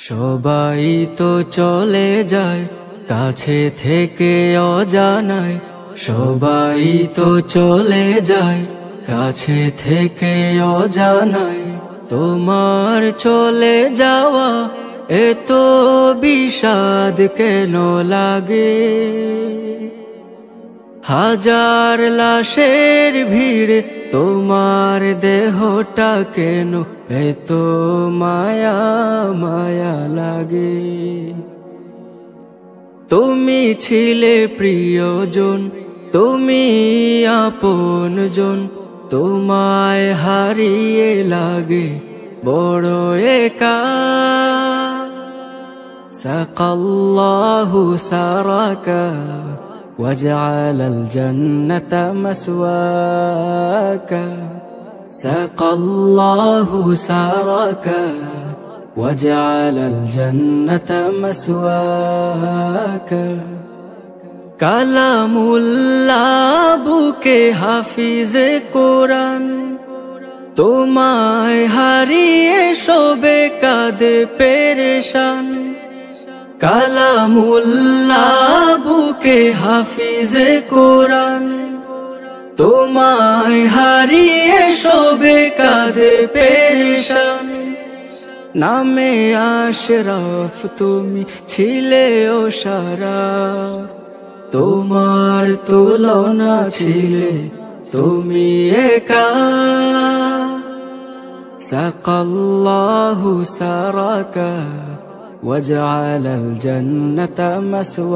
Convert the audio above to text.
সবাই তো চলে যায় কাছে থেকে অজানায়, সবাই তো চলে যায় কাছে থেকে অজানায়। তোমার চলে যাওয়া এত বিষাদ কেন লাগে? হাজার লাশের ভিড় তোমার দেহটা কেন এত মায়া মায়া লাগে? তুমি ছিলে প্রিয়জন, তুমি আপনজন, তোমায় হারিয়ে লাগে বড় একা। সাকাল্লাহু সারাকা وجعل الجنة مسواك، سقى الله سارك وجعل الجنة مسواك। কালামুল্লাহ বুকে হাফিজে কোরআন, তোমায় হারিয়ে শোবে কাঁদে পেরেশান। কালামুল্লাহ বুকে হাফিজে কোরআন, তোমায় হারিয়ে শোবে কাঁদে পেরেশান। নামে আশরাফ তুমি ছিলে ও শারাফ, তোমার তুলনা ছিলে তুমি একা। সাকাল্লাহু সারাকা وجعل الجنة مسواك।